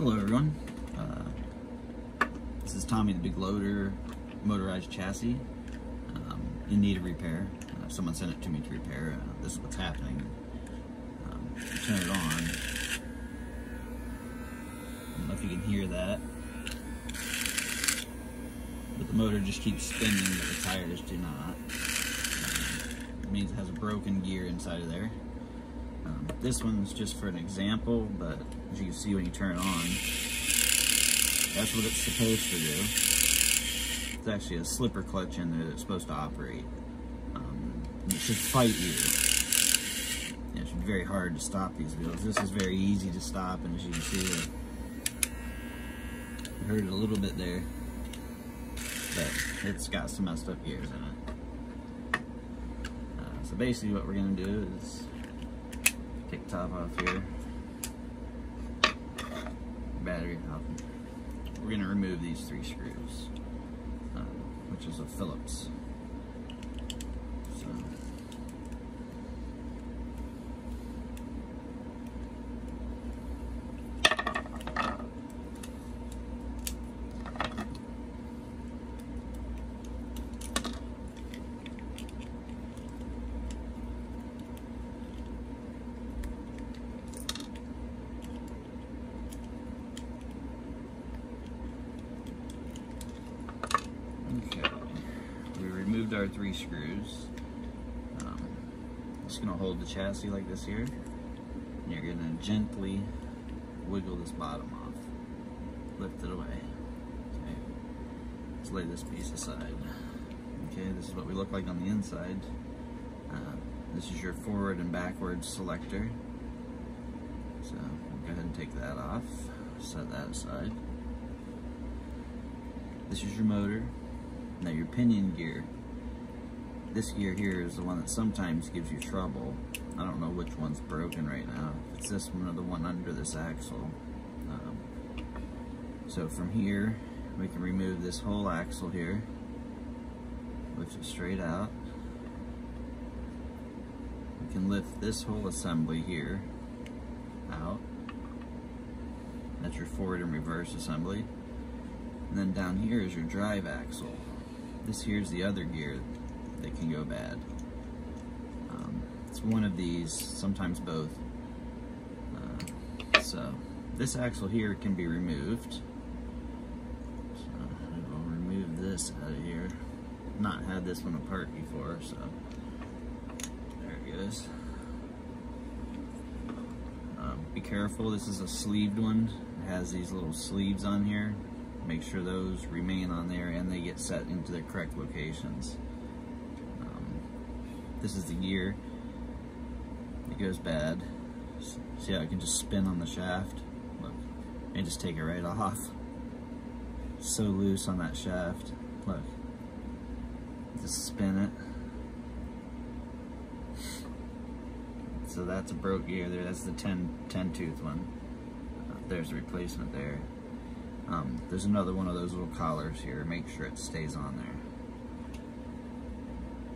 Hello everyone, this is Tomy the Big Loader motorized chassis in need of repair. Someone sent it to me to repair. This is what's happening. Turn it on. I don't know if you can hear that, but the motor just keeps spinning, but the tires do not. It means it has a broken gear inside of there. This one's just for an example, but as you can see when you turn it on, that's what it's supposed to do. It's actually a slipper clutch in there that's supposed to operate. And it should fight you. Yeah, it should be very hard to stop these wheels. This is very easy to stop, and as you can see, I heard it a little bit there, but it's got some messed up gears in it. So basically what we're going to do is take the top off here, battery out. We're going to remove these 3 screws, which is a Phillips. So, okay, we removed our 3 screws. Just gonna hold the chassis like this here, and you're gonna gently wiggle this bottom off, lift it away. Okay, let's lay this piece aside. Okay, this is what we look like on the inside. This is your forward and backward selector. So go ahead and take that off, set that aside. This is your motor. Now your pinion gear. This gear here is the one that sometimes gives you trouble. I don't know which one's broken right now. If it's this one or the one under this axle. So from here, we can remove this whole axle here, lift it straight out. We can lift this whole assembly here out. That's your forward and reverse assembly. And then down here is your drive axle. This here's the other gear that can go bad. It's one of these, sometimes both. So this axle here can be removed. So I will remove this out of here. Not had this one apart before, so there it goes. Be careful, this is a sleeved one. It has these little sleeves on here. Make sure those remain on there and they get set into their correct locations. This is the gear. It goes bad. See how it can just spin on the shaft? Look, and just take it right off. So loose on that shaft. Look, just spin it. So that's a broke gear there. That's the 10 tooth one. There's the replacement there. There's another one of those little collars here. Make sure it stays on there.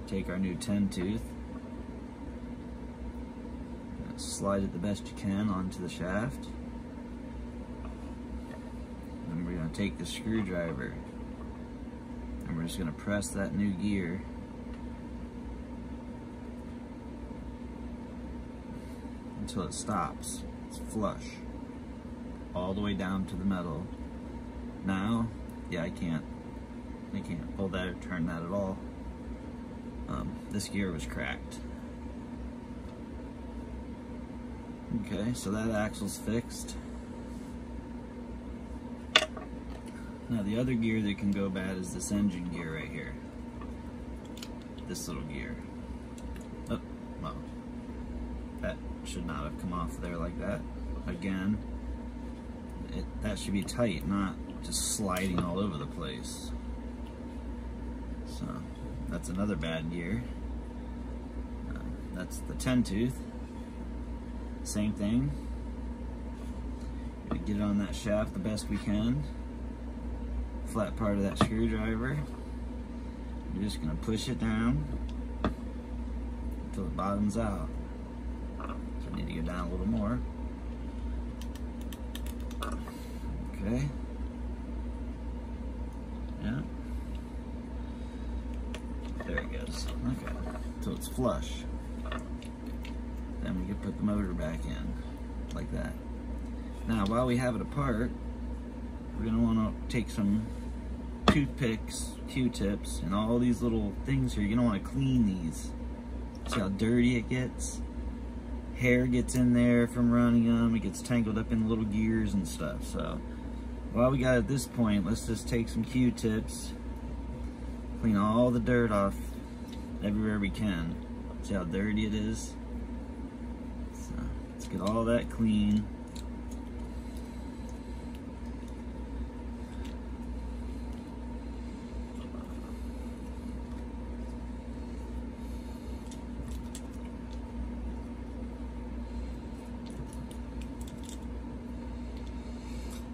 Take our new 10 tooth, slide it the best you can onto the shaft, and we're going to take the screwdriver and we're just going to press that new gear until it stops. It's flush all the way down to the metal. Now, yeah, I can't pull that or turn that at all. This gear was cracked. Okay, so that axle's fixed. Now the other gear that can go bad is this engine gear right here. This little gear. Oh, well, that should not have come off there like that. Again, that should be tight, not just sliding all over the place. So that's another bad gear. That's the 10 tooth. Same thing. We get it on that shaft the best we can. Flat part of that screwdriver. We're just going to push it down until it bottoms out. So I need to go down a little more. Okay. Yeah. There it goes. Okay. So it's flush. Then we can put the motor back in, like that. Now, while we have it apart, we're gonna wanna take some toothpicks, Q-tips, and all these little things here. You're gonna wanna clean these. See how dirty it gets? Hair gets in there from running them. It gets tangled up in the little gears and stuff. So, while we got at this point, let's just take some Q-tips, clean all the dirt off everywhere we can. See how dirty it is? So, let's get all that clean.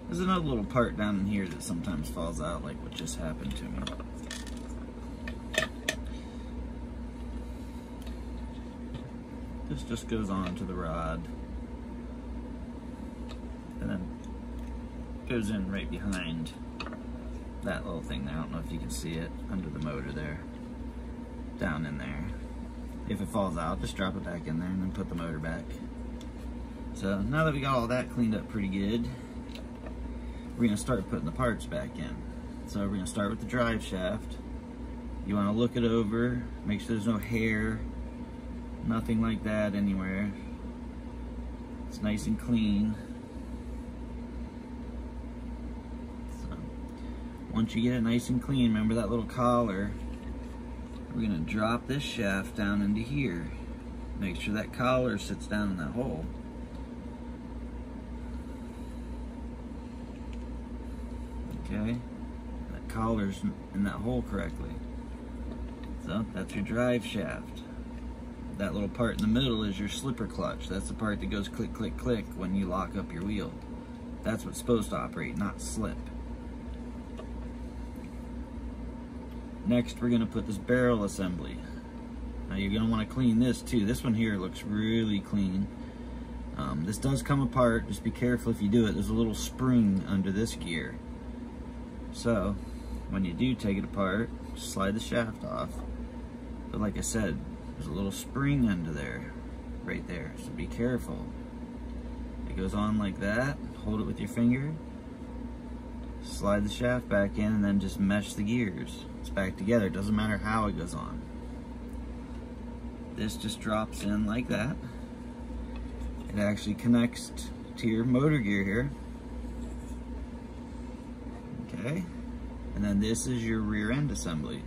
There's another little part down in here that sometimes falls out, like what just happened to me. This just goes on to the rod, and then goes in right behind that little thing there. I don't know if you can see it under the motor there, down in there. If it falls out, just drop it back in there and then put the motor back. So now that we got all that cleaned up pretty good, we're going to start putting the parts back in. So we're going to start with the drive shaft. You want to look it over, make sure there's no hair, nothing like that anywhere. It's nice and clean. So once you get it nice and clean, remember that little collar, we're going to drop this shaft down into here. Make sure that collar sits down in that hole. Okay, that collar's in that hole correctly. So that's your drive shaft. That little part in the middle is your slipper clutch. That's the part that goes click, click, click when you lock up your wheel. That's what's supposed to operate, not slip. Next, we're gonna put this barrel assembly. Now you're gonna wanna clean this too. This one here looks really clean. This does come apart. Just be careful if you do it. There's a little spring under this gear. So, when you do take it apart, slide the shaft off. But like I said, there's a little spring under there, right there. So be careful. It goes on like that. Hold it with your finger. Slide the shaft back in and then just mesh the gears. It's back together. It doesn't matter how it goes on. This just drops in like that. It actually connects to your motor gear here. Okay, and then this is your rear end assembly.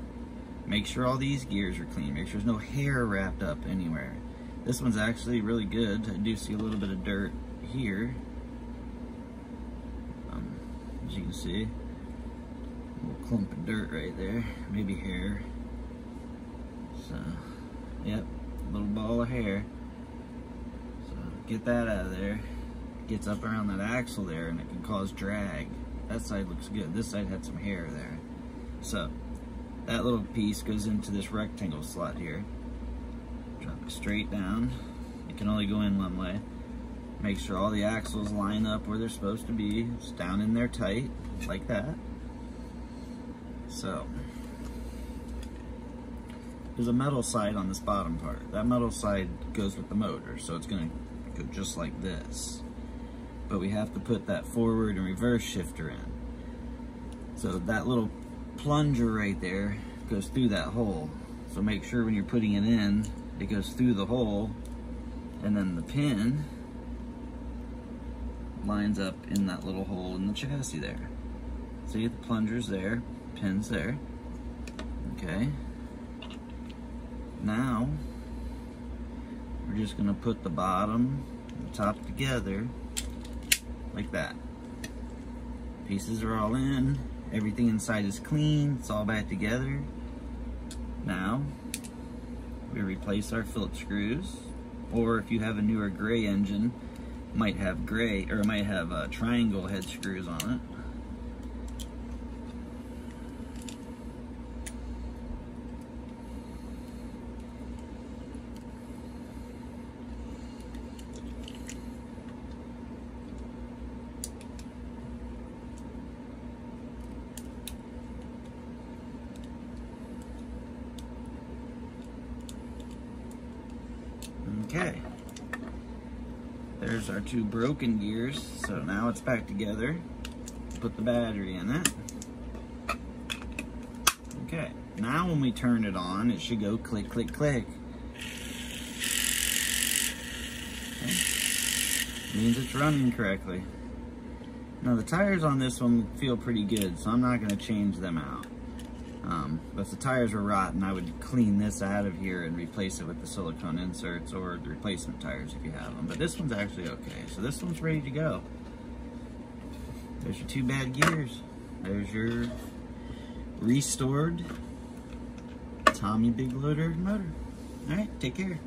Make sure all these gears are clean. Make sure there's no hair wrapped up anywhere. This one's actually really good. I do see a little bit of dirt here. As you can see, a little clump of dirt right there, maybe hair. So, yep, a little ball of hair. So get that out of there. It gets up around that axle there and it can cause drag. That side looks good. This side had some hair there. So, that little piece goes into this rectangle slot here. Drop it straight down. It can only go in one way. Make sure all the axles line up where they're supposed to be. It's down in there tight, like that. So, there's a metal side on this bottom part. That metal side goes with the motor, so it's gonna go just like this. But we have to put that forward and reverse shifter in. So that little plunger right there goes through that hole. So make sure when you're putting it in, it goes through the hole, and then the pin lines up in that little hole in the chassis there. See, the plunger's there, pin's there. Okay. Now, we're just gonna put the bottom and the top together like that. Pieces are all in, everything inside is clean, it's all back together. Now, we replace our Phillips screws, or if you have a newer gray engine, might have gray, or it might have triangle head screws on it. Okay. There's our two broken gears. So now it's back together. Put the battery in it. Okay. Now when we turn it on, it should go click, click, click. Okay. Means it's running correctly. Now the tires on this one feel pretty good, so I'm not going to change them out. But if the tires were rotten, I would clean this out of here and replace it with the silicone inserts or the replacement tires if you have them. But this one's actually okay, so this one's ready to go. There's your two bad gears. There's your restored Tomy Big Loader motor. Alright, take care.